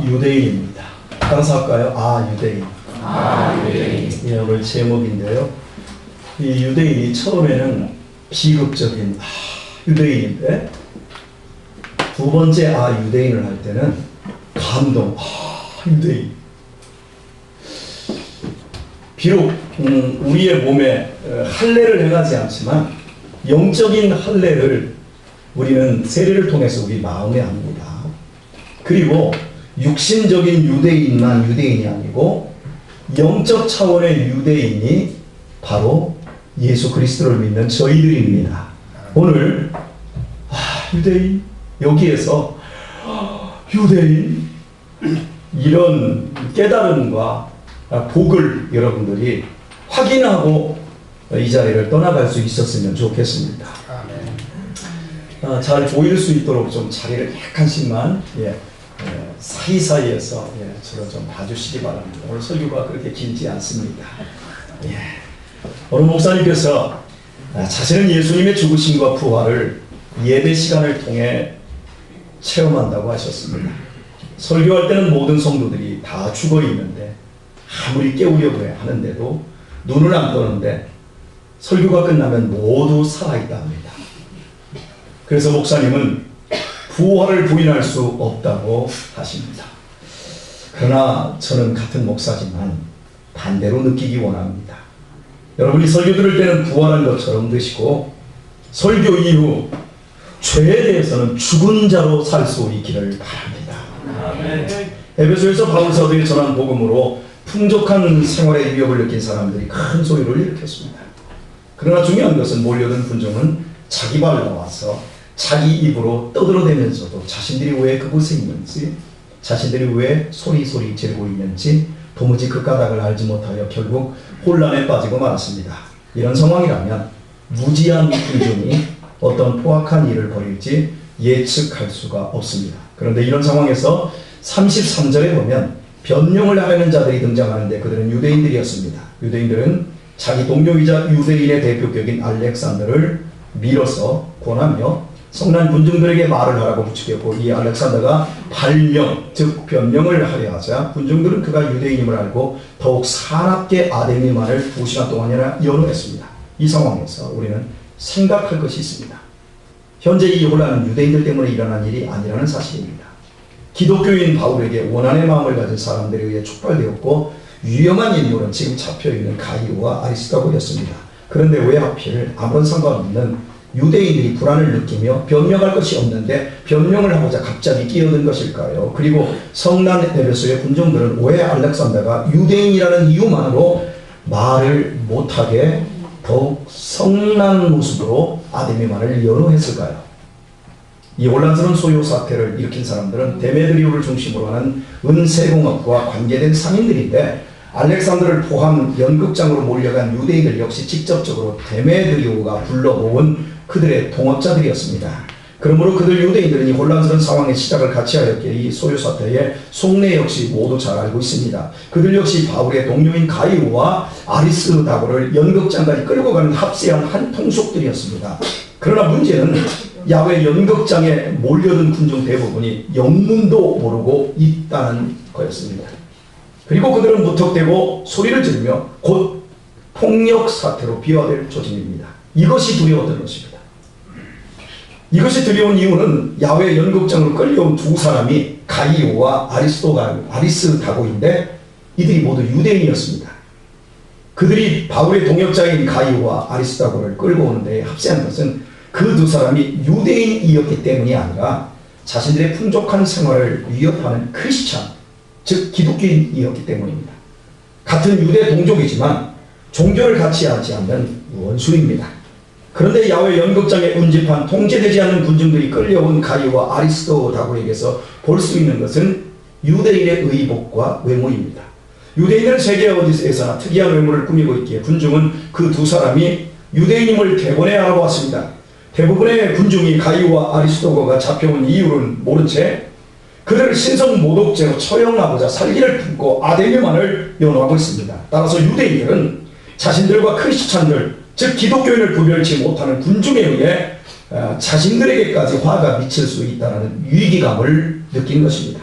유대인입니다. 따라서 할까요? 유대인. 유대인. 예, 오늘 제목인데요. 이 유대인이 처음에는 비극적인 유대인인데, 두 번째 유대인을 할 때는 감동. 유대인. 비록 우리의 몸에 할례를 행하지 않지만 영적인 할례를 우리는 세례를 통해서 우리 마음에 합니다. 그리고 육신적인 유대인만 유대인이 아니고 영적 차원의 유대인이 바로 예수 그리스도를 믿는 저희들입니다. 오늘 유대인, 여기에서 유대인, 이런 깨달음과 복을 여러분들이 확인하고 이 자리를 떠나갈 수 있었으면 좋겠습니다. 잘 보일 수 있도록 좀 자리를 약간씩만 사이사이에서 저를 좀 봐주시기 바랍니다. 오늘 설교가 그렇게 길지 않습니다. 오늘 목사님께서 자신은 예수님의 죽으심과 부활을 예배 시간을 통해 체험한다고 하셨습니다. 설교할 때는 모든 성도들이 다 죽어 있는데 아무리 깨우려고 하는데도 눈을 안 뜨는데 설교가 끝나면 모두 살아있다 합니다. 그래서 목사님은 부활을 부인할 수 없다고 하십니다. 그러나 저는 같은 목사지만 반대로 느끼기 원합니다. 여러분이 설교 들을 때는 부활한 것처럼 드시고 설교 이후 죄에 대해서는 죽은 자로 살 수 있기를 바랍니다. 에베소에서 바울 사도에 전한 복음으로 풍족한 생활의 위협을 느낀 사람들이 큰 소리를 일으켰습니다. 그러나 중요한 것은 몰려든 군중은 자기 발로 나와서 자기 입으로 떠들어대면서도 자신들이 왜 그곳에 있는지, 자신들이 왜 소리소리 지르고 있는지 도무지 그 까닭을 알지 못하여 결국 혼란에 빠지고 말았습니다. 이런 상황이라면 무지한 군중이 어떤 포악한 일을 벌일지 예측할 수가 없습니다. 그런데 이런 상황에서 33절에 보면 변명을 하려는 자들이 등장하는데 그들은 유대인들이었습니다. 유대인들은 자기 동료이자 유대인의 대표격인 알렉산더를 밀어서 권하며 성난 군중들에게 말을 하라고 부추겼고, 이 알렉산더가 발명, 즉 변명을 하려 하자 군중들은 그가 유대인임을 알고 더욱 사납게 아데미만을 2시간 동안이나 연호했습니다. 이 상황에서 우리는 생각할 것이 있습니다. 현재 이 혼란은 유대인들 때문에 일어난 일이 아니라는 사실입니다. 기독교인 바울에게 원한의 마음을 가진 사람들에 의해 촉발되었고, 위험한 인물은 지금 잡혀있는 가이오와 아리스도고였습니다. 그런데 왜 하필 아무런 상관없는 유대인들이 불안을 느끼며 변명할 것이 없는데 변명을 하고자 갑자기 끼어든 것일까요? 그리고 성난 에베소의 군중들은 왜 알렉산더가 유대인이라는 이유만으로 말을 못하게 더욱 성난 모습으로 아데미만을 연호했을까요? 이 혼란스러운 소요 사태를 일으킨 사람들은 데메드리오를 중심으로 하는 은세공업과 관계된 상인들인데, 알렉산더를 포함 연극장으로 몰려간 유대인들 역시 직접적으로 데메드리오가 불러모은 그들의 동업자들이었습니다. 그러므로 그들 유대인들은 이 혼란스러운 상황의 시작을 같이 하였기에 이 소요 사태의 속내 역시 모두 잘 알고 있습니다. 그들 역시 바울의 동료인 가이오와 아리스다고를 연극장까지 끌고 가는 합세한 한 통속들이었습니다. 그러나 문제는 야외 연극장에 몰려든 군중 대부분이 영문도 모르고 있다는 거였습니다. 그리고 그들은 무턱대고 소리를 지르며 곧 폭력 사태로 비화될 조짐입니다. 이것이 두려웠던 것입니다. 이것이 두려운 이유는 야외 연극장으로 끌려온 두 사람이 가이오와 아리스다고인데 이들이 모두 유대인이었습니다. 그들이 바울의 동역자인 가이오와 아리스다고를 끌고 오는 데 합세한 것은 그 두 사람이 유대인이었기 때문이 아니라 자신들의 풍족한 생활을 위협하는 크리스찬, 즉 기독교인이었기 때문입니다. 같은 유대 동족이지만 종교를 같이 하지 않는 원수입니다. 그런데 야외 연극장에 운집한 통제되지 않는 군중들이 끌려온 가이오와 아리스도다고에게서 볼 수 있는 것은 유대인의 의복과 외모입니다. 유대인들은 세계 어디에서나 특이한 외모를 꾸미고 있기에 군중은 그 두 사람이 유대인임을 대번에 알아보았습니다. 대부분의 군중이 가이오와 아리스도거가 잡혀온 이유는 모른 채 그들을 신성 모독죄로 처형하고자 살기를 품고 아데미만을 연호하고 있습니다. 따라서 유대인들은 자신들과 크리스찬들, 즉 기독교인을 구별치 못하는 군중에 의해 자신들에게까지 화가 미칠 수 있다는 위기감을 느낀 것입니다.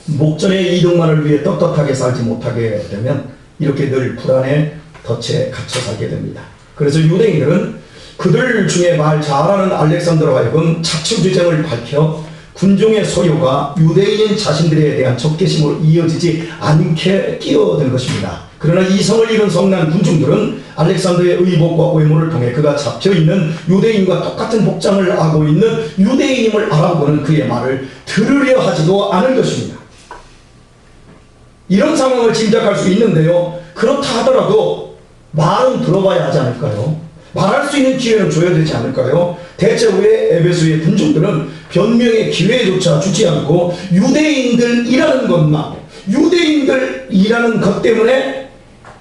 목전의 이득만을 위해 떳떳하게 살지 못하게 되면 이렇게 늘 불안에 덫에 갇혀 살게 됩니다. 그래서 유대인들은 그들 중에 말 잘하는 알렉산더로 하여금 자초지정을 밝혀 군중의 소요가 유대인인 자신들에 대한 적개심으로 이어지지 않게 끼어든 것입니다. 그러나 이성을 잃은 성난 군중들은 알렉산더의 의복과 외모를 통해 그가 잡혀있는 유대인과 똑같은 복장을 하고 있는 유대인임을 알아보고는 그의 말을 들으려 하지도 않을 것입니다. 이런 상황을 짐작할 수 있는데요. 그렇다 하더라도 말은 들어봐야 하지 않을까요? 말할 수 있는 기회는 줘야 되지 않을까요? 대체 왜 에베소의 군중들은 변명의 기회조차 주지 않고 유대인들이라는 것 때문에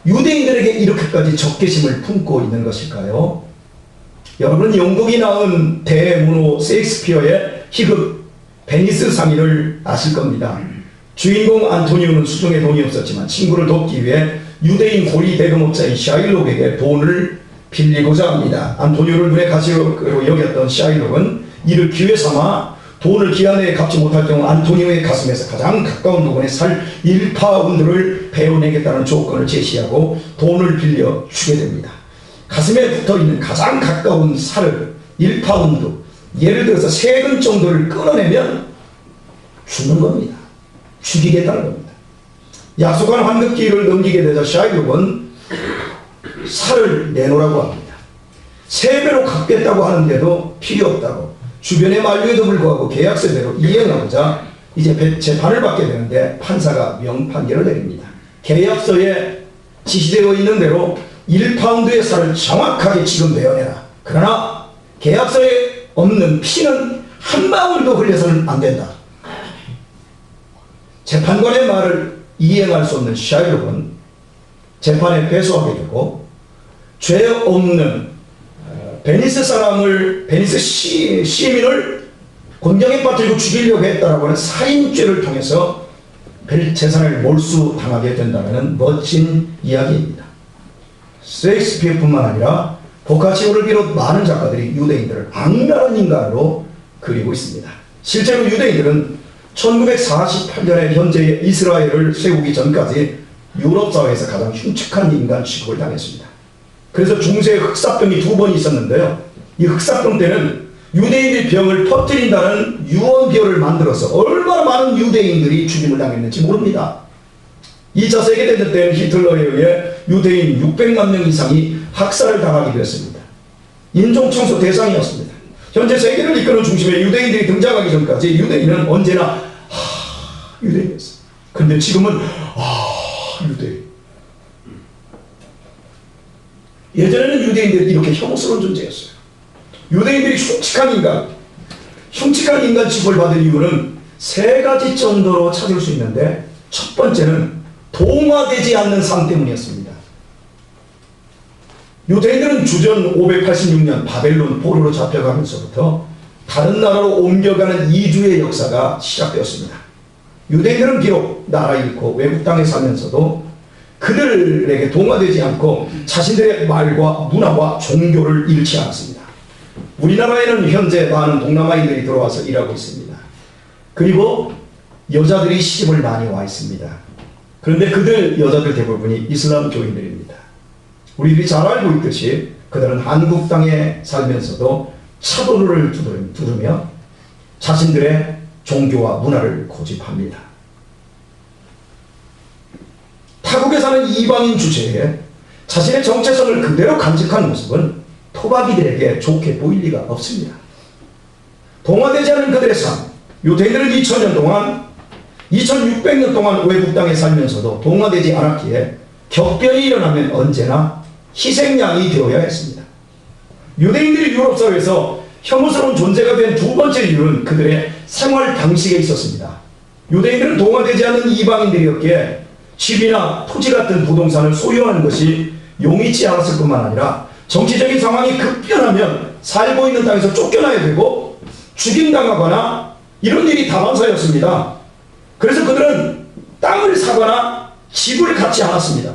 유대인들에게 이렇게까지 적개심을 품고 있는 것일까요? 여러분은 영국이 낳은 대문호 셰익스피어의 희극 베니스 상인을 아실 겁니다. 주인공 안토니오는 수중에 돈이 없었지만 친구를 돕기 위해 유대인 고리 대금업자인 샤일록에게 돈을 빌리고자 합니다. 안토니오를 눈에 가시로 여겼던 샤일록은 이를 기회 삼아 돈을 기한 내에 갚지 못할 경우 안토니오의 가슴에서 가장 가까운 부분에 살 1파운드를 베어내겠다는 조건을 제시하고 돈을 빌려 주게 됩니다. 가슴에 붙어있는 가장 가까운 살을 1파운드, 예를 들어서 3근 정도를 끊어내면 죽는 겁니다. 죽이겠다는 겁니다. 약속한 환급기를 넘기게 되자 샤일록은 살을 내놓으라고 합니다. 3배로 갚겠다고 하는데도 필요 없다고 주변의 만류에도 불구하고 계약서대로 이행하고자 이제 재판을 받게 되는데 판사가 명판결을 내립니다. 계약서에 지시되어 있는 대로 1파운드의 살을 정확하게 지금 내어내라. 그러나 계약서에 없는 피는 한 방울도 흘려서는 안 된다. 재판관의 말을 이행할 수 없는 샤일록은 재판에 패소하게 되고 죄 없는 베니스 시민을 곤경에 빠뜨리고 죽이려고 했다라고 하는 살인죄를 통해서 재산을 몰수당하게 된다는 멋진 이야기입니다. 셰익스피어뿐만 아니라 보카치오를 비롯 많은 작가들이 유대인들을 악랄한 인간으로 그리고 있습니다. 실제로 유대인들은 1948년에 현재의 이스라엘을 세우기 전까지 유럽 사회에서 가장 흉측한 인간 취급을 당했습니다. 그래서 중세에 흑사병이 2번 있었는데요. 이 흑사병 때는 유대인들이 병을 퍼뜨린다는 유언비어를 만들어서 얼마나 많은 유대인들이 죽임을 당했는지 모릅니다. 2차 세계대전 때는 히틀러에 의해 유대인 600만 명 이상이 학살을 당하기도 했습니다. 인종청소 대상이었습니다. 현재 세계를 이끄는 중심에 유대인들이 등장하기 전까지 유대인은 언제나 유대인이었어요. 그런데 지금은 유대인. 예전에는 유대인들이 이렇게 혐오스러운 존재였어요. 유대인들이 흉측한 인간 취급을 받은 이유는 3가지 정도로 찾을 수 있는데 첫 번째는 동화되지 않는 삶 때문이었습니다. 유대인들은 주전 586년 바벨론 포로로 잡혀가면서부터 다른 나라로 옮겨가는 이주의 역사가 시작되었습니다. 유대인들은 비록 나라 잃고 외국 땅에 살면서도 그들에게 동화되지 않고 자신들의 말과 문화와 종교를 잃지 않았습니다. 우리나라에는 현재 많은 동남아인들이 들어와서 일하고 있습니다. 그리고 여자들이 시집을 많이 와 있습니다. 그런데 그들 여자들 대부분이 이슬람 교인들입니다. 우리들이 잘 알고 있듯이 그들은 한국 땅에 살면서도 차도를 두르며 자신들의 종교와 문화를 고집합니다. 타국에 사는 이방인 주체에 자신의 정체성을 그대로 간직한 모습은 토박이들에게 좋게 보일 리가 없습니다. 동화되지 않은 그들의 삶, 유대인들은 2000년 동안 2600년 동안 외국 땅에 살면서도 동화되지 않았기에 격변이 일어나면 언제나 희생양이 되어야 했습니다. 유대인들이 유럽 사회에서 혐오스러운 존재가 된 2번째 이유는 그들의 생활 방식에 있었습니다. 유대인들은 동화되지 않은 이방인들이었기에 집이나 토지 같은 부동산을 소유하는 것이 용이치 않았을 뿐만 아니라 정치적인 상황이 급변하면 살고 있는 땅에서 쫓겨나야 되고 죽임당하거나 이런 일이 다반사였습니다. 그래서 그들은 땅을 사거나 집을 갖지 않았습니다.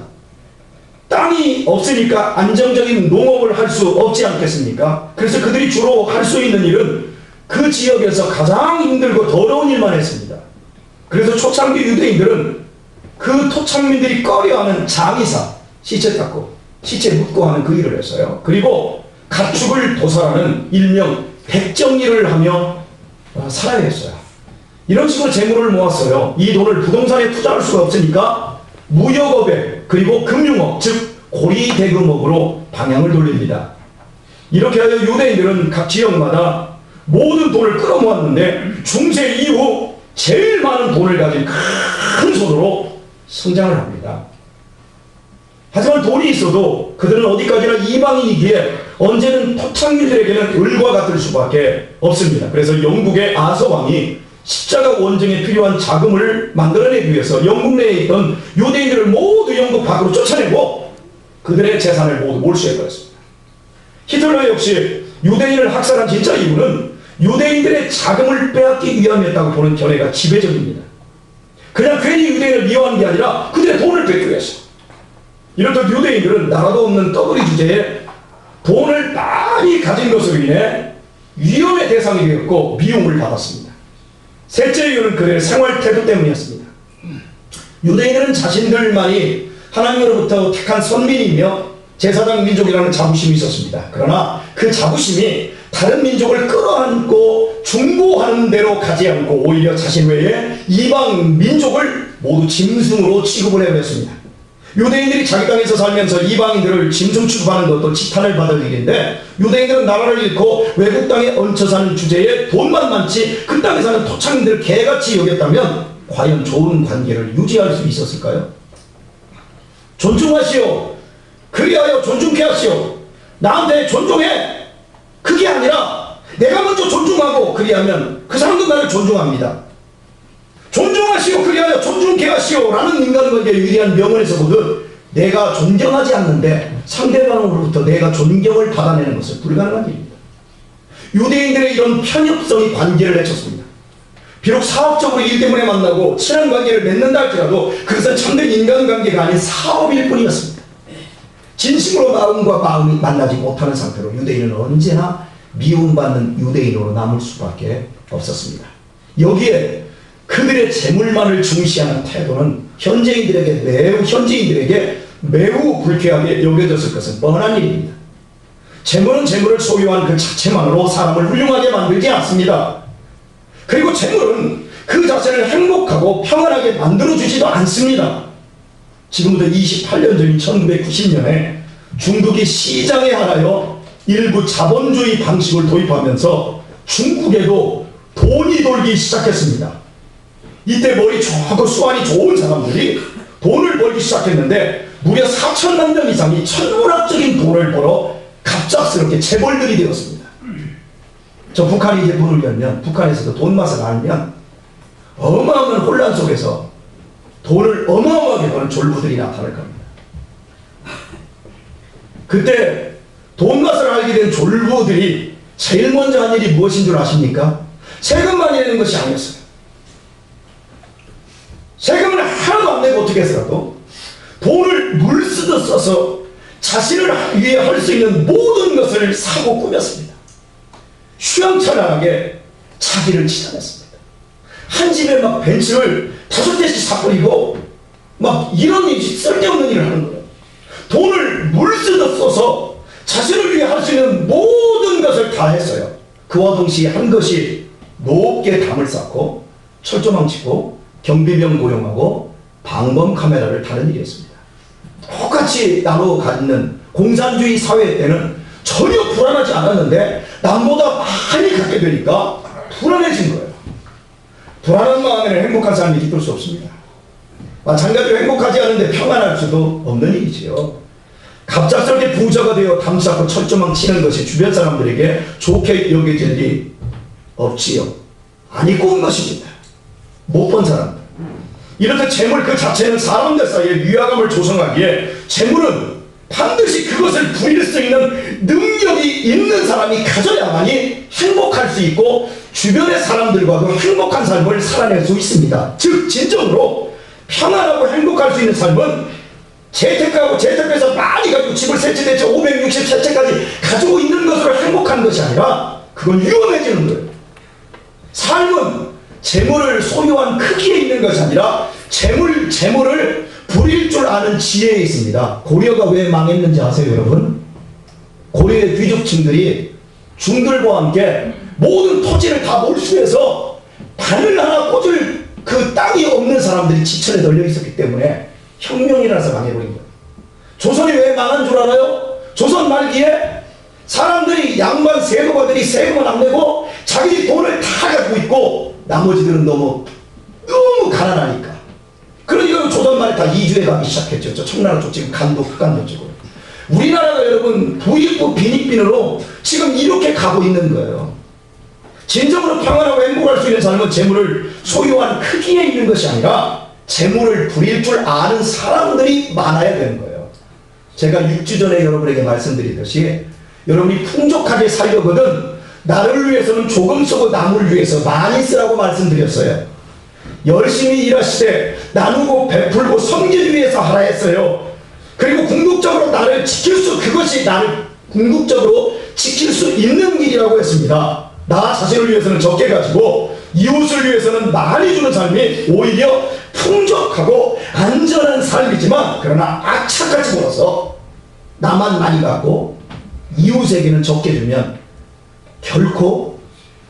땅이 없으니까 안정적인 농업을 할 수 없지 않겠습니까? 그래서 그들이 주로 할 수 있는 일은 그 지역에서 가장 힘들고 더러운 일만 했습니다. 그래서 초창기 유대인들은 그 토착민들이 꺼려하는 장의사, 시체 닦고 시체 묻고 하는 그 일을 했어요. 그리고 가축을 도살하는 일명 백정일을 하며 살아야 했어요. 이런 식으로 재물을 모았어요. 이 돈을 부동산에 투자할 수가 없으니까 무역업에, 그리고 금융업, 즉 고리대금업으로 방향을 돌립니다. 이렇게 하여 유대인들은 각 지역마다 모든 돈을 끌어모았는데 중세 이후 제일 많은 돈을 가진 큰 손으로 성장을 합니다. 하지만 돈이 있어도 그들은 어디까지나 이방인이기에 언제는 토착민들에게는 을과 같을 수밖에 없습니다. 그래서 영국의 아서 왕이 십자가 원정에 필요한 자금을 만들어내기 위해서 영국 내에 있던 유대인들을 모두 영국 밖으로 쫓아내고 그들의 재산을 모두 몰수해버렸습니다. 히틀러 역시 유대인을 학살한 진짜 이유는 유대인들의 자금을 빼앗기 위함이었다고 보는 견해가 지배적입니다. 그냥 괜히 유대인을 미워한 게 아니라 그들의 돈을 뺏기 위해서. 이렇듯 유대인들은 나라도 없는 떠돌이 주제에 돈을 많이 가진 것으로 인해 위험의 대상이 되었고 미움을 받았습니다. 셋째 이유는 그들의 생활 태도 때문이었습니다. 유대인들은 자신들만이 하나님으로부터 택한 선민이며 제사장 민족이라는 자부심이 있었습니다. 그러나 그 자부심이 다른 민족을 끌어안고 중보하는 대로 가지 않고 오히려 자신 외에 이방 민족을 모두 짐승으로 취급을 해버렸습니다. 유대인들이 자기 땅에서 살면서 이방인들을 짐승 취급하는 것도 지탄을 받을 일인데 유대인들은 나라를 잃고 외국 땅에 얹혀 사는 주제에 돈만 많지 그 땅에 사는 토착민들을 개같이 여겼다면 과연 좋은 관계를 유지할 수 있었을까요? 존중하시오. 그리하여 존중케 하시오. 나한테 존중해. 그게 아니라 내가 먼저 존중하고 그리하면 그 사람도 나를 존중합니다. 존중하시오. 그리하여 존중케 하시오. 라는 인간관계의 위대한 명언에서 보듯 내가 존경하지 않는데 상대방으로부터 내가 존경을 받아내는 것은 불가능한 일입니다. 유대인들의 이런 편협성이 관계를 해쳤습니다. 비록 사업적으로 일 때문에 만나고 친한 관계를 맺는다 할지라도 그것은 참된 인간관계가 아닌 사업일 뿐이었습니다. 진심으로 마음과 마음이 만나지 못하는 상태로 유대인은 언제나 미움받는 유대인으로 남을 수밖에 없었습니다. 여기에 그들의 재물만을 중시하는 태도는 현지인들에게 매우 불쾌하게 여겨졌을 것은 뻔한 일입니다. 재물은 재물을 소유한 그 자체만으로 사람을 훌륭하게 만들지 않습니다. 그리고 재물은 그 자체를 행복하고 평안하게 만들어주지도 않습니다. 지금부터 28년 전인 1990년에 중국이 시장에 한하여 일부 자본주의 방식을 도입하면서 중국에도 돈이 돌기 시작했습니다. 이때 머리 좋고 수완이 좋은 사람들이 돈을 벌기 시작했는데 무려 4천만 명 이상이 천문학적인 돈을 벌어 갑작스럽게 재벌들이 되었습니다. 저 북한이 이제 문을 열면 북한에서도 돈 맛을 알면 어마어마한 혼란 속에서 돈을 어마어마하게 버는 졸부들이 나타날 겁니다. 그때 돈 맛을 알게 된 졸부들이 제일 먼저 한 일이 무엇인 줄 아십니까? 세금 많이 내는 것이 아니었어요. 세금을 하나도 안 내고 어떻게 해서라도 돈을 물쓰듯 써서 자신을 위해 할 수 있는 모든 것을 사고 꾸몄습니다. 휘황찬란하게 자기를 치닫았습니다. 한 집에 막 벤츠를 5대씩 사버리고 막 이런 쓸데없는 일을 하는 거예요. 돈을 물쓰듯 써서 자신을 위해 할 수 있는 모든 것을 다 했어요. 그와 동시에 한 것이 높게 담을 쌓고 철조망 치고 경비병 고용하고 방범 카메라를 다는 일이었습니다. 똑같이 나눠 갖는 공산주의 사회 때는 전혀 불안하지 않았는데 남보다 많이 갖게 되니까 불안해진 거예요. 불안한 마음에는 행복한 삶이 깃들 수 없습니다. 마찬가지로 행복하지 않은데 평안할 수도 없는 일이지요. 갑작스럽게 부자가 되어 담쌓고 철조망 치는 것이 주변 사람들에게 좋게 여겨질 리 없지요. 안 입고 온 것입니다. 못 본 사람들. 이렇듯 재물 그 자체는 사람들 사이에 위화감을 조성하기에 재물은 반드시 그것을 부릴 수 있는 능력이 있는 사람이 가져야만이 행복할 수 있고 주변의 사람들과도 행복한 삶을 살아낼 수 있습니다. 즉 진정으로 평안하고 행복할 수 있는 삶은 재테크하고 재테크해서 많이 가지고 집을 세채대채 563채까지 가지고 있는 것으로 행복한 것이 아니라 그건 위험해지는 거예요. 삶은 재물을 소유한 크기에 있는 것이 아니라 재물을 부릴 줄 아는 지혜에 있습니다. 고려가 왜 망했는지 아세요, 여러분? 고려의 귀족층들이 중들과 함께 모든 토지를 다 몰수해서 바늘 하나 꽂을 그 땅이 없는 사람들이 지천에 널려 있었기 때문에 혁명이라서 망해버린 거예요. 조선이 왜 망한 줄 알아요? 조선 말기에 사람들이 양반 세도가들이 세금을 안 내고 자기 돈을 다 갖고 있고 나머지들은 너무 가난하니까. 그러니까 조선 말에 다 이주해 가기 시작했죠. 저 청나라 쪽 지금 간도 북간도 쪽으로. 우리나라가 여러분 부익부 빈익빈으로 지금 이렇게 가고 있는 거예요. 진정으로 평안하고 행복할 수 있는 삶은 재물을 소유한 크기에 있는 것이 아니라 재물을 부릴 줄 아는 사람들이 많아야 되는 거예요. 제가 6주 전에 여러분에게 말씀드리듯이 여러분이 풍족하게 살려거든 나를 위해서는 조금 쓰고 남을 위해서 많이 쓰라고 말씀드렸어요. 열심히 일하시되 나누고 베풀고 섬기기 위해서 하라 했어요. 그리고 궁극적으로 나를 그것이 나를 궁극적으로 지킬 수 있는 길이라고 했습니다. 나 자신을 위해서는 적게 가지고 이웃을 위해서는 많이 주는 삶이 오히려 풍족하고 안전한 삶이지만 그러나 악착같이 벌어서 나만 많이 갖고 이웃에게는 적게 주면 결코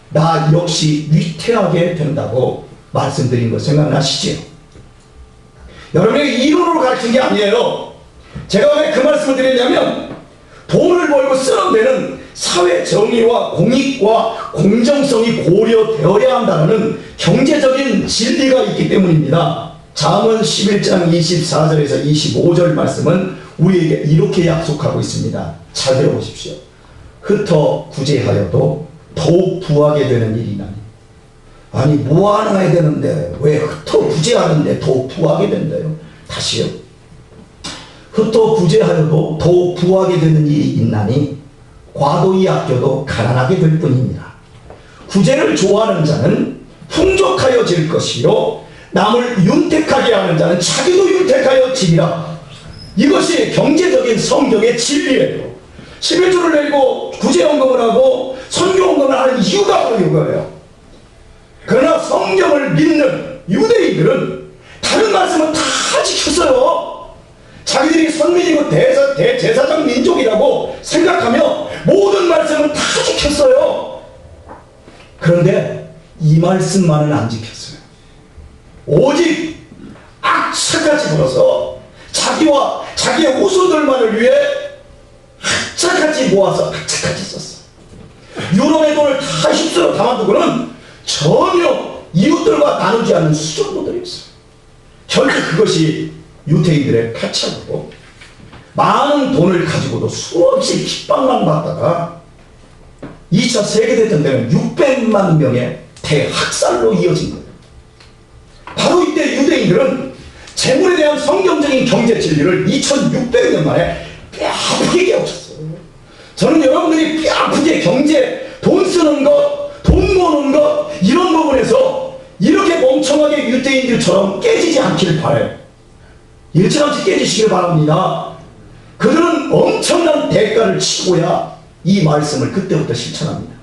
나 역시 위태하게 된다고 말씀드린 거 생각나시죠? 여러분에게 이론으로 가르친 게 아니에요. 제가 왜 그 말씀을 드리냐면 돈을 벌고 쓰는 데는 사회 정의와 공익과 공정성이 고려되어야 한다는 경제적인 진리가 있기 때문입니다. 잠언 11장 24절에서 25절 말씀은 우리에게 이렇게 약속하고 있습니다. 잘 들어보십시오. 흩어 구제하여도 더욱 부하게 되는 일이나니. 아니 모아놔야 되는데 왜 흩어 구제하는데 더욱 부하게 된다요? 다시요. 흩어 구제하여도 더욱 부하게 되는 일이 있나니 과도히 아껴도 가난하게 될 뿐입니다. 구제를 좋아하는 자는 풍족하여질 것이요 남을 윤택하게 하는 자는 자기도 윤택하여 지리라. 이것이 경제적인 성경의 진리예요. 11조를 내리고 구제헌금을 하고 선교헌금을 하는 이유가 바로 이거예요. 그러나 성경을 믿는 유대인들은 다른 말씀은 다 지켰어요. 자기들이 선민이고 대제사장 민족이라고 생각하며 모든 말씀은 다 지켰어요. 그런데 이 말씀만은 안 지켰어요. 오직 악착같이 벌어서 자기와 자기의 후손들만을 위해 악착같이 모아서 악착같이 썼어. 유럽의 돈을 다 휩쓸어 담아두고는 전혀 이웃들과 나누지 않는 수종도들이었어요. 결국 그것이 유대인들의 패착으로 많은 돈을 가지고도 수없이 핍박만 받다가 2차 세계대전 때는 600만 명의 대학살로 이어진 거예요. 바로 이때 유대인들은 재물에 대한 성경적인 경제 진리를 2600년 만에 뼈아프게 깨우쳤어요. 저는 여러분들이 뼈아프게 경제, 돈 쓰는 것, 돈 모으는 것 이런 부분에서 이렇게 멍청하게 유대인들처럼 깨지지 않길 바라요. 일찌감치 깨지시길 바랍니다. 그들은 엄청난 대가를 치고야 이 말씀을 그때부터 실천합니다.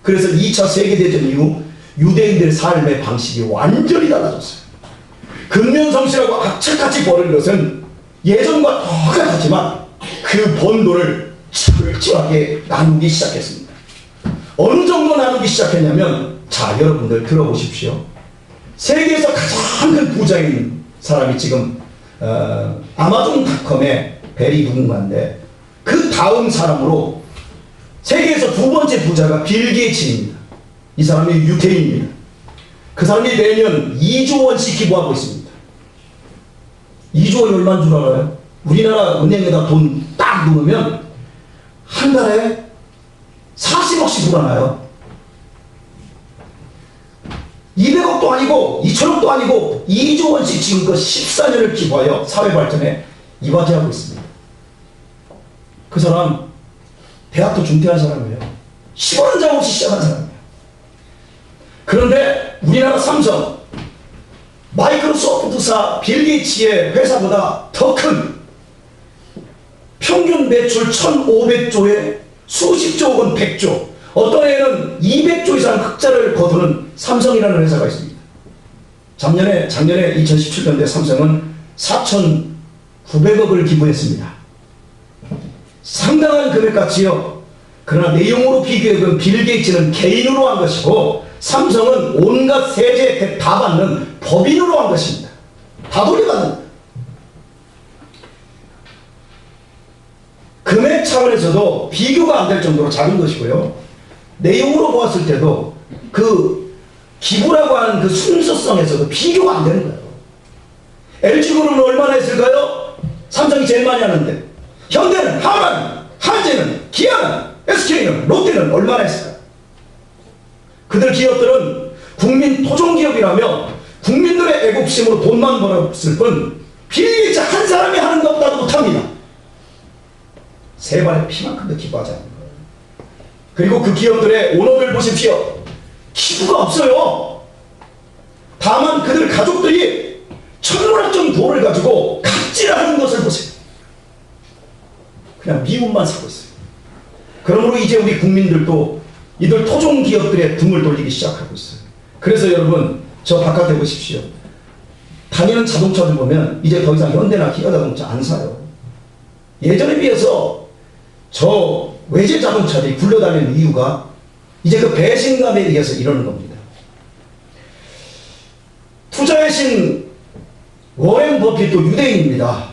그래서 2차 세계대전 이후 유대인들의 삶의 방식이 완전히 달라졌어요. 근면성실하고 악착같이 버는 것은 예전과 똑같았지만 그 번 돈을 철저하게 나누기 시작했습니다. 어느 정도 나누기 시작했냐면 자 여러분들 들어보십시오. 세계에서 가장 큰 부자인 사람이 지금 아마존닷컴의 베리 누군가인데 그 다음 사람으로 세계에서 두 번째 부자가 빌 게이츠입니다. 이 사람이 유태인입니다. 그 사람이 매년 2조 원씩 기부하고 있습니다. 2조 원이 얼마인 줄 알아요? 우리나라 은행에다 돈 딱 넣으면 한 달에 40억씩 불어나요. 200억도 아니고 2천억도 아니고 2조 원씩 지금껏 14년을 기부하여 사회발전에 이바지하고 있습니다. 그 사람 대학도 중퇴한 사람이에요. 10원 장 없이 시작한 사람이에요. 그런데 우리나라 삼성, 마이크로소프트사 빌 게이츠의 회사보다 더 큰 평균 매출 1,500조에 수십조 혹은 100조, 어떤 해에는 200조 이상 흑자를 거두는 삼성이라는 회사가 있습니다. 작년에 2017년도에 삼성은 4,900억을 기부했습니다. 상당한 금액같지요. 그러나 내용으로 비교해보면 빌 게이츠는 개인으로 한 것이고 삼성은 온갖 세제 혜택 다 받는 법인으로 한 것입니다. 다 돌려받는. 금액 차원에서도 비교가 안 될 정도로 작은 것이고요. 내용으로 보았을 때도 그 기부라고 하는 그 순서성에서도 비교가 안 되는 거예요. LG그룹은 얼마나 했을까요? 삼성이 제일 많이 하는데, 현대는, 하나는, 한재는, 기아는, SK는, 롯데는 얼마나 했을까요? 그들 기업들은 국민 토종기업이라며 국민들의 애국심으로 돈만 벌었을 뿐 빌 게이츠 한 사람이 하는 것보다도 못합니다. 세 발의 피만큼도 기부하지 않는 거예요. 그리고 그 기업들의 오너들 보십시오. 기부가 없어요. 다만 그들 가족들이 천문학적인 돈을 가지고 갑질하는 것을 보세요. 그냥 미움만 사고 있어요. 그러므로 이제 우리 국민들도 이들 토종 기업들의 등을 돌리기 시작하고 있어요. 그래서 여러분, 저 바깥에 보십시오. 다니는 자동차들 보면 이제 더 이상 현대나 기아 자동차 안 사요. 예전에 비해서 저 외제 자동차들이 굴러다니는 이유가 이제 그 배신감에 의해서 이러는 겁니다. 투자의 신 워렌 버핏도 유대인입니다.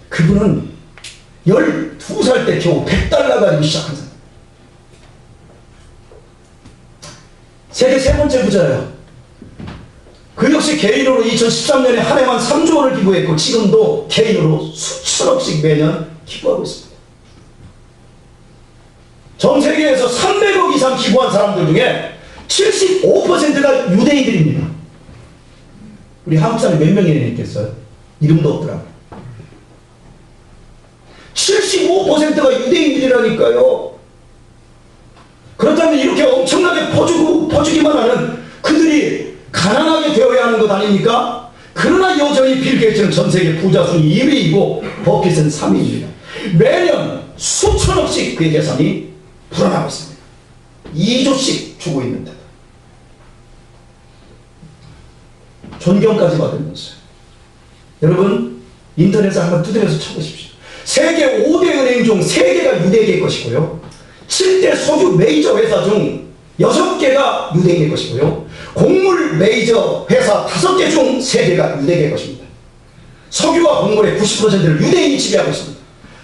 그분은 12살 때 겨우 100달러 가지고 시작한 사람. 세계 세 번째 부자예요. 그 역시 개인으로 2013년에 한 해만 3조 원을 기부했고 지금도 개인으로 수천억씩 매년 기부하고 있습니다. 전 세계에서 300억 이상 기부한 사람들 중에 75%가 유대인들입니다. 우리 한국 사람이 몇 명이나 있겠어요? 이름도 없더라고요. 75%가 유대인들이라니까요. 그렇다면 이렇게 엄청나게 퍼주기만 하는 그들이 가난하게 되어야 하는 것 아닙니까? 그러나 여전히 빌 게이츠는 전 세계 부자 순위 1위이고 버핏은 3위입니다. 매년 수천억씩 그의 재산이 불어나고 있습니다. 2조씩 주고 있는데도 존경까지 받으면서요. 여러분, 인터넷에 한번 두드려서 쳐보십시오. 세계 5대 은행 중 3개가 유대계의 것이고요. 7대 석유 메이저 회사 중 6개가 유대계의 것이고요. 곡물 메이저 회사 5개 중 3개가 유대계의 것입니다. 석유와 곡물의 90%를 유대인이 지배하고 있습니다.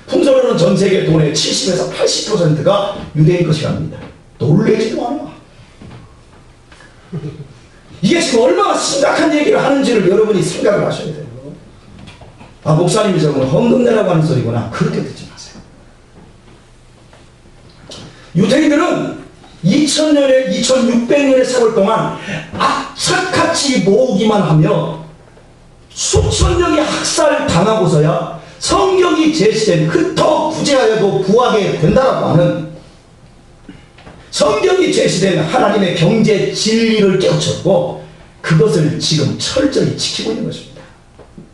풍선으로는 전 세계 돈의 70에서 80%가 유대인 것이랍니다. 놀라지도 않아. 이게 지금 얼마나 심각한 얘기를 하는지를 여러분이 생각을 하셔야 돼요. 아, 목사님이 저건 헌금내라고 하는 소리구나. 그렇게 듣지 마세요. 유대인들은 2000년에 2600년의 세월 동안 악착같이 모으기만 하며 수천 명이 학살당하고서야 성경이 제시된 흩어 구제하여도 구하게 된다라고 하는 성경이 제시된 하나님의 경제 진리를 깨우쳤고 그것을 지금 철저히 지키고 있는 것입니다.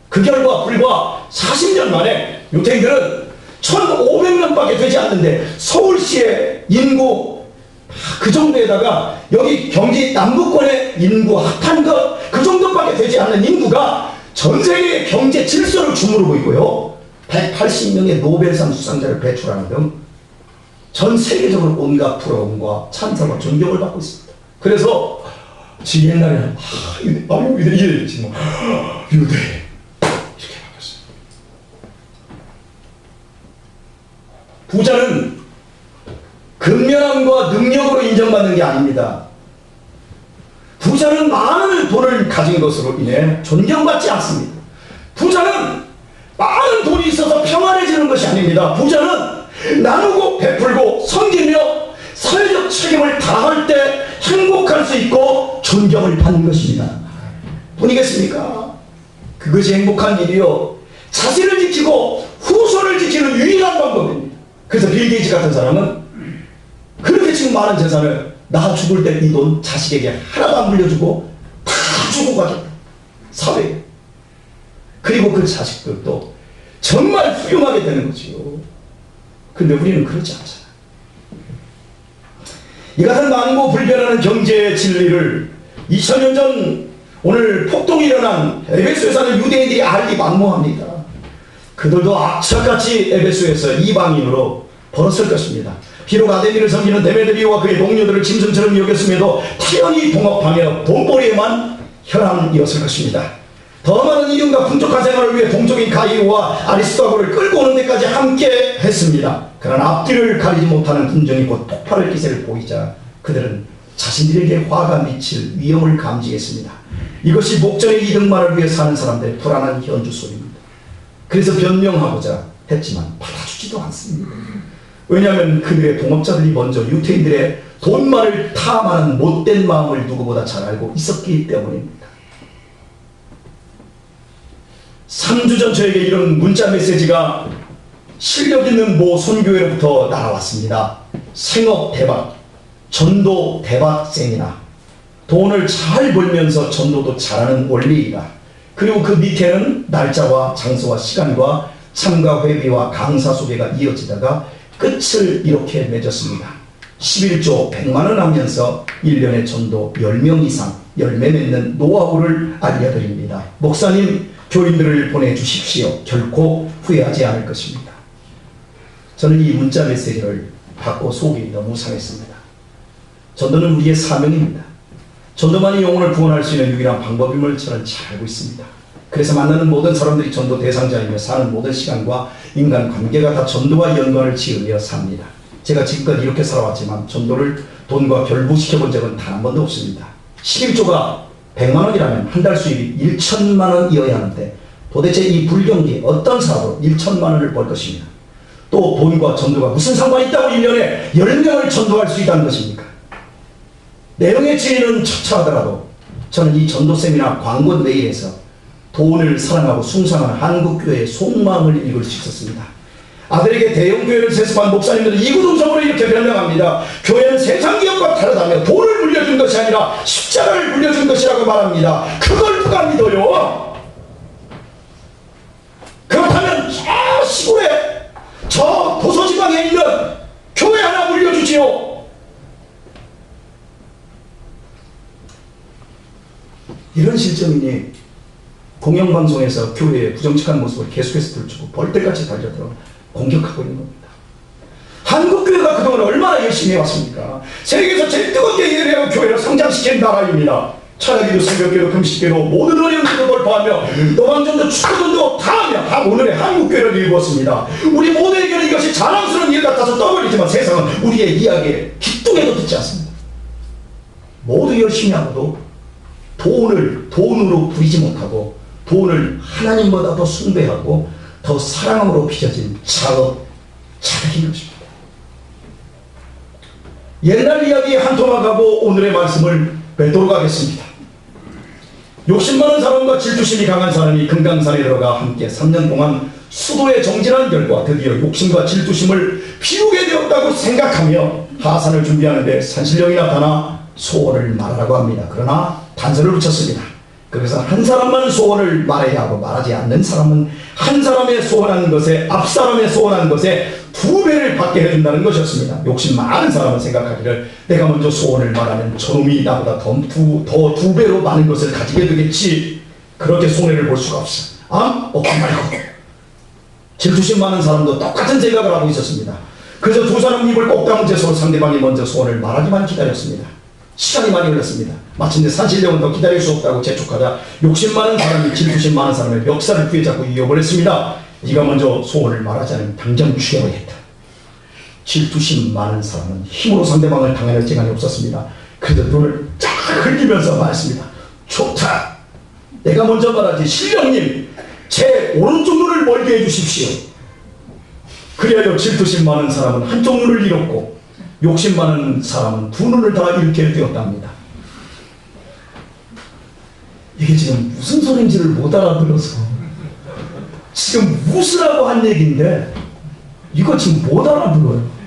그 결과 불과 40년 만에 유대인들은 1500명밖에 되지 않는데 서울시의 인구 그 정도에다가 여기 경기 남부권의 인구 합한 그 정도밖에 되지 않는 인구가 전 세계의 경제 질서를 주무르고 있고요. 180명의 노벨상 수상자를 배출하는 등 전 세계적으로 온갖 부러움과 찬사와 존경을 받고 있습니다. 그래서 지금 옛날에는 유대 이랬지 뭐 유대 이렇게 바뀌었어요. 부자는 근면함과 능력으로 인정받는 게 아닙니다. 부자는 많은 돈을 가진 것으로 인해 존경받지 않습니다. 부자는 많은 돈이 있어서 평안해지는 것이 아닙니다. 부자는 나누고 베풀고 섬기며 사회적 책임을 다할 때 행복할 수 있고 존경을 받는 것입니다. 보이겠습니까? 그것이 행복한 일이요. 자신을 지키고 후손을 지키는 유일한 방법입니다. 그래서 빌 게이츠 같은 사람은 그렇게 지금 많은 재산을 나 죽을 때 이 돈 자식에게 하나도 안 물려주고 다 주고 가겠다. 사회에. 그리고 그 자식들도 정말 훌륭하게 되는 거지요. 근데 우리는 그렇지 않잖아요. 이 같은 만고불변하는 경제의 진리를 2000년 전 오늘 폭동이 일어난 에베소에 사는 유대인들이 알리 만무합니다. 그들도 악착같이 에베소에서 이방인으로 벌었을 것입니다. 비록 아데미를 섬기는 데메드리오와 그의 동료들을 짐승처럼 여겼음에도 태연히 동업하며 돈벌이에만 혈안이었을 것입니다. 더 많은 이윤과 풍족한 생활을 위해 동족인 가이오와 아리스토아고를 끌고 오는 데까지 함께 했습니다. 그러나 앞뒤를 가리지 못하는 분쟁이 곧 폭발할 기세를 보이자 그들은 자신들에게 화가 미칠 위험을 감지했습니다. 이것이 목전의 이득만을 위해 사는 사람들의 불안한 현주소리입니다. 그래서 변명하고자 했지만 받아주지도 않습니다. 왜냐하면 그들의 동업자들이 먼저 유태인들의 돈만을 탐하는 못된 마음을 누구보다 잘 알고 있었기 때문입니다. 3주 전 저에게 이런 문자 메시지가 실력 있는 모 선교회로부터 날아왔습니다. 생업 대박, 전도 대박생이나 돈을 잘 벌면서 전도도 잘하는 원리이다. 그리고 그 밑에는 날짜와 장소와 시간과 참가 회비와 강사 소개가 이어지다가 끝을 이렇게 맺었습니다. 11조 100만원 하면서 1년에 전도 10명 이상 열매 맺는 노하우를 알려드립니다. 목사님, 교인들을 보내주십시오. 결코 후회하지 않을 것입니다. 저는 이 문자 메시지를 받고 속이 너무 상했습니다. 전도는 우리의 사명입니다. 전도만이 영혼을 구원할 수 있는 유일한 방법임을 저는 잘 알고 있습니다. 그래서 만나는 모든 사람들이 전도 대상자이며 사는 모든 시간과 인간 관계가 다 전도와 연관을 지으며 삽니다. 제가 지금까지 이렇게 살아왔지만 전도를 돈과 결부시켜 본 적은 단 한 번도 없습니다. 11조가 100만 원이라면 한 달 수입이 1천만 원이어야 하는데 도대체 이 불경기에 어떤 사업으로 1천만 원을 벌 것이냐. 또 돈과 전도가 무슨 상관이 있다고 1년에 10명을 전도할 수 있다는 것입니까? 내용의 진리는 처차하더라도 저는 이 전도 세미나 광고 메일에서 돈을 사랑하고 숭상하는 한국교회의 속마음을 읽을 수 있었습니다. 아들에게 대형교회를 세습한 목사님들은 이구동성으로 이렇게 변명합니다. 교회는 세상 기업과 다르다며 돈을 물려준 것이 아니라 십자가를 물려준 것이라고 말합니다. 그걸 누가 믿어요? 그렇다면 저 시골에 저 도서지방에 있는 교회 하나 물려주지요. 이런 실정이니 공영방송에서 교회의 부정직한 모습을 계속해서 들추고 벌떼같이 달려들어 공격하고 있는 겁니다. 한국교회가 그동안 얼마나 열심히 해왔습니까? 세계에서 제일 뜨겁게 예배하고 교회를 성장시킨 나라입니다. 찬양기도 새벽기도 금식기도 모든 어려움도 돌파하며 노방전도 축구전도 다 하며 오늘의 한국교회를 일구었습니다. 우리 모두에게는 이것이 자랑스러운 일 같아서 떠벌리지만 세상은 우리의 이야기에 귀뚱해도 듣지 않습니다. 모두 열심히 하고도 돈을 돈으로 부리지 못하고 돈을 하나님보다 더 숭배하고 더 사랑함으로 빚어진 자백인 것입니다. 옛날 이야기 한 토막 하고 오늘의 말씀을 맺도록 하겠습니다. 욕심 많은 사람과 질투심이 강한 사람이 금강산에 들어가 함께 3년 동안 수도에 정진한 결과 드디어 욕심과 질투심을 피우게 되었다고 생각하며 하산을 준비하는데 산신령이 나타나 소원을 말하라고 합니다. 그러나 단서를 붙였습니다. 그래서 한 사람만 소원을 말해야 하고 말하지 않는 사람은 한 사람의 소원한 것에 앞 사람의 소원한 것에 2배를 받게 해준다는 것이었습니다. 욕심 많은 사람은 생각하기를 내가 먼저 소원을 말하면 저놈이 나보다 더 2배로 많은 것을 가지게 되겠지. 그렇게 손해를 볼 수가 없어. 없지 말고. 질투심 많은 사람도 똑같은 생각을 하고 있었습니다. 그래서 두 사람 입을 꼭 다문 채 상대방이 먼저 소원을 말하기만 기다렸습니다. 시간이 많이 흘렀습니다. 마침내 산신령은 더 기다릴 수 없다고 재촉하자 욕심 많은 사람이 질투심 많은 사람의 멱살을 휘어잡고 이어버렸습니다. 네가 먼저 소원을 말하지 않으면 당장 죽여버리겠다. 질투심 많은 사람은 힘으로 상대방을 당해낼 시간이 없었습니다. 그래도 눈을 쫙 흘리면서 말했습니다. 좋다. 내가 먼저 말하지. 신령님, 제 오른쪽 눈을 멀게 해주십시오. 그리하여 질투심 많은 사람은 한쪽 눈을 잃었고 욕심 많은 사람은 2눈을 다 잃게 되었답니다. 이게 지금 무슨 소리인지를 못 알아들어서 지금 웃으라고 한 얘기인데 이거 지금 못 알아들어요.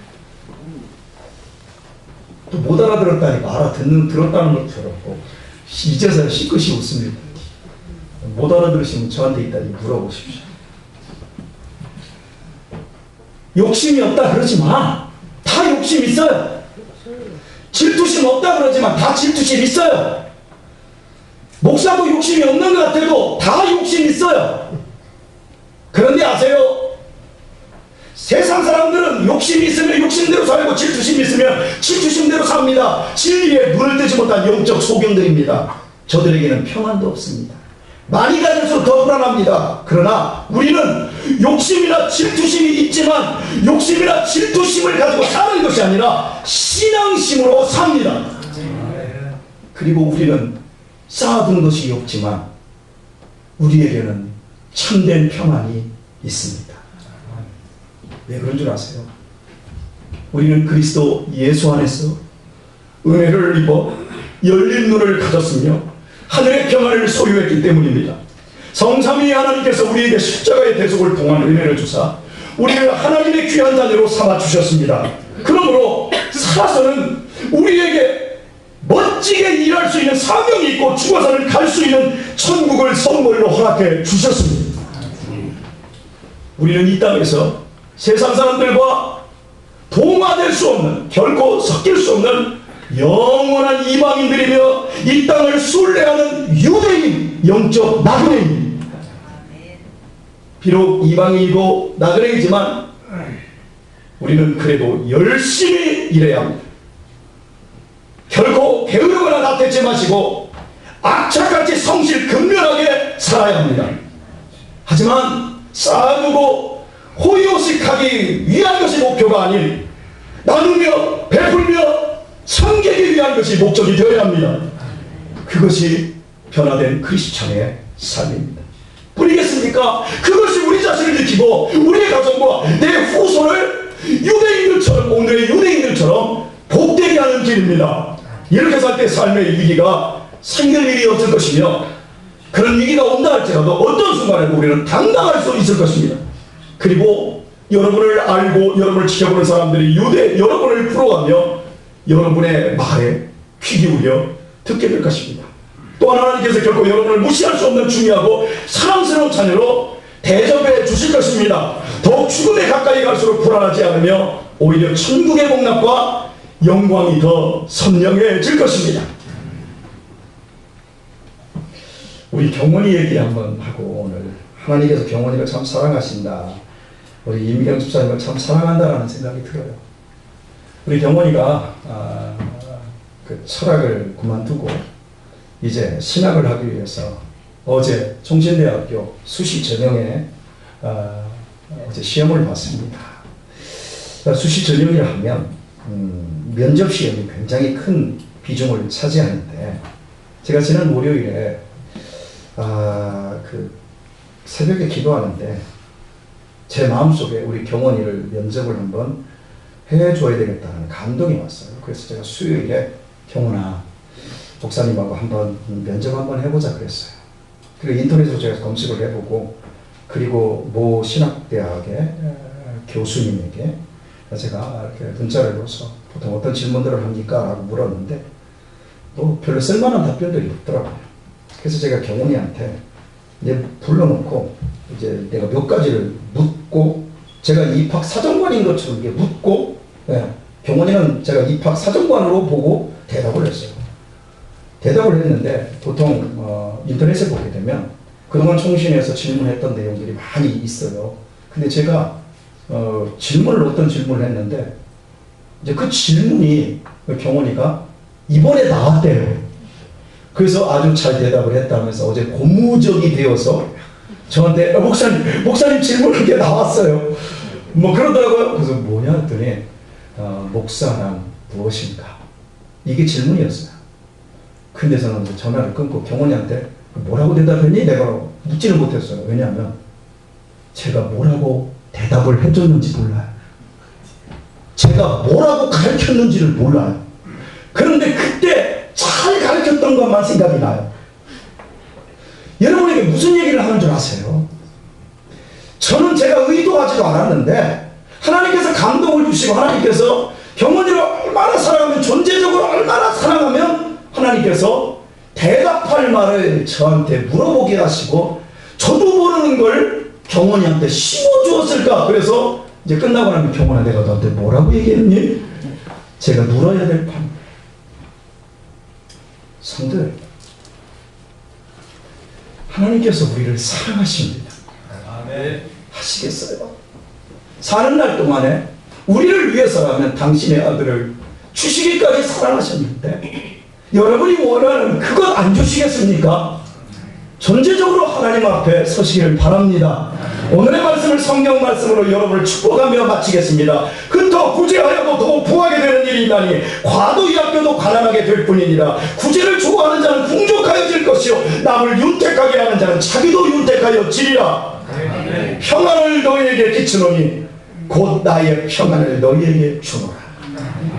또 못 알아들었다니까 들었다는 것도 어렵고 이제서야 씨끗이 웃습니다. 못 알아들으시면 저한테 이따 물어보십시오. 욕심이 없다 그러지 마. 다 욕심 있어요. 질투심 없다 그러지만 다 질투심 있어요. 목사도 욕심이 없는 것 같아도 다 욕심 있어요. 그런데 아세요? 세상 사람들은 욕심이 있으면 욕심대로 살고 질투심이 있으면 질투심대로 삽니다. 진리에 눈을 뜨지 못한 영적 소경들입니다. 저들에게는 평안도 없습니다. 많이 가질수록 더 불안합니다. 그러나 우리는 욕심이나 질투심이 있지만 욕심이나 질투심을 가지고 사는 것이 아니라 신앙심으로 삽니다. 그리고 우리는 쌓아둔 것이 없지만 우리에게는 참된 평안이 있습니다. 왜 그런 줄 아세요? 우리는 그리스도 예수 안에서 은혜를 입어 열린 눈을 가졌으며 하늘의 평안을 소유했기 때문입니다. 성삼위 하나님께서 우리에게 십자가의 대속을 통한 은혜를 주사 우리를 하나님의 귀한 자녀로 삼아주셨습니다. 그러므로 살아서는 우리에게 멋지게 일할 수 있는 사명이 있고 죽어서는 갈 수 있는 천국을 선물로 허락해 주셨습니다. 우리는 이 땅에서 세상 사람들과 동화될 수 없는, 결코 섞일 수 없는 영원한 이방인들이며 이 땅을 순례하는 유대인, 영적 나그네인. 비록 이방인이고 나그네이지만 우리는 그래도 열심히 일해야 합니다. 결코 게으르거나 나태지 마시고 악착같이 성실 근면하게 살아야 합니다. 하지만 쌓아두고 호의호식하기 위한 것이 목표가 아닌 나누며 베풀며 섬기기 위한 것이 목적이 되어야 합니다. 그것이 변화된 크리스찬의 삶입니다. 뿌리겠습니까? 그것이 우리 자신을 지키고 우리의 가정과 내 후손을 유대인들처럼, 오늘의 유대인들처럼 복되게 하는 길입니다. 이렇게 살 때 삶의 위기가 생길 일이 없을 것이며 그런 위기가 온다 할지라도 어떤 순간에도 우리는 당당할 수 있을 것입니다. 그리고 여러분을 알고 여러분을 지켜보는 사람들이 여러분을 풀어가며 여러분의 말에 귀 기울여 듣게 될 것입니다. 또한 하나님께서 결코 여러분을 무시할 수 없는 중요하고 사랑스러운 자녀로 대접해 주실 것입니다. 더욱 죽음에 가까이 갈수록 불안하지 않으며 오히려 천국의 복락과 영광이 더 선명해질 것입니다. 우리 경원이 얘기 한번 하고, 오늘 하나님께서 경원이를 참 사랑하신다, 우리 이미경 집사님을 참 사랑한다라는 생각이 들어요. 우리 경원이가 그 철학을 그만두고 이제 신학을 하기 위해서 어제 총신대학교 수시 전형에 어제 시험을 봤습니다. 수시 전형이라 하면 면접 시험이 굉장히 큰 비중을 차지하는데, 제가 지난 월요일에 그 새벽에 기도하는데 제 마음속에 우리 경원이를 면접을 한번 해줘야 되겠다는 감동이 왔어요. 그래서 제가 수요일에 경원아, 목사님하고 한번 면접 한번 해보자 그랬어요. 그리고 인터넷으로 제가 검색을 해보고, 그리고 모 신학대학의 교수님에게 제가 이렇게 문자를 넣어서 보통 어떤 질문들을 합니까? 라고 물었는데 뭐 별로 쓸만한 답변들이 없더라고요. 그래서 제가 경훈이한테 이제 불러놓고 이제 내가 몇 가지를 묻고, 제가 입학 사정관인 것처럼 이렇게 묻고, 경훈이는 제가 입학 사정관으로 보고 대답을 했어요. 대답을 했는데 보통 인터넷에 보게 되면 그동안 총신에서 질문했던 내용들이 많이 있어요. 근데 제가 어떤 질문을 했는데 이제 그 질문이 경훈이가 이번에 나왔대요. 그래서 아주 잘 대답을 했다면서 어제 고무적이 되어서 저한테 목사님 질문이 게 나왔어요. 뭐 그러더라고요. 그래서 뭐냐 했더니 목사란 무엇인가, 이게 질문이었어요. 근데 저는 전화를 끊고 경원이한테 뭐라고 대답했니? 내가 묻지는 못했어요. 왜냐하면 제가 뭐라고 대답을 해줬는지 몰라요. 제가 뭐라고 가르쳤는지를 몰라요. 그런데 그때 잘 가르쳤던 것만 생각이 나요. 여러분에게 무슨 얘기를 하는 줄 아세요? 저는 제가 의도하지도 않았는데 하나님께서 감동을 주시고, 하나님께서 경원이를 얼마나 사랑하면, 존재적으로 얼마나 사랑하면 하나님께서 대답할 말을 저한테 물어보게 하시고 저도 모르는 걸 경원이한테 심어주었을까. 그래서 이제 끝나고 나면 경호나 내가 너한테 뭐라고 얘기했니? 제가 물어야 될 판. 성들, 하나님께서 우리를 사랑하십니다. 아멘. 하시겠어요? 사는 날 동안에 우리를 위해서라면 당신의 아들을 주시기까지 사랑하셨는데 여러분이 원하는 그것 안 주시겠습니까? 존재적으로 하나님 앞에 서시기를 바랍니다. 오늘의 말씀을 성경 말씀으로 여러분을 축복하며 마치겠습니다. 그토 구제하여도 더욱 부하게 되는 일이 있나니 과도 약교도 가난하게 될 뿐이니라. 구제를 좋아하는 자는 풍족하여질 것이요 남을 윤택하게 하는 자는 자기도 윤택하여지리라. 평안을 너희에게 끼치노니 곧 나의 평안을 너희에게 주노라.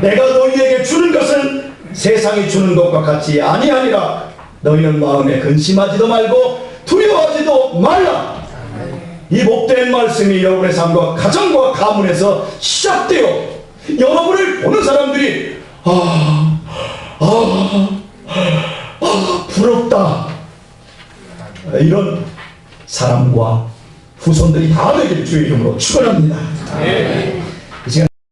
내가 너희에게 주는 것은 세상이 주는 것과 같이 아니하니라. 너희는 마음에 근심하지도 말고 두려워하지도 말라. 이 복된 말씀이 여러분의 삶과 가정과 가문에서 시작되어 여러분을 보는 사람들이 부럽다, 이런 사람과 후손들이 다 되기를 주의 이름으로 축원합니다.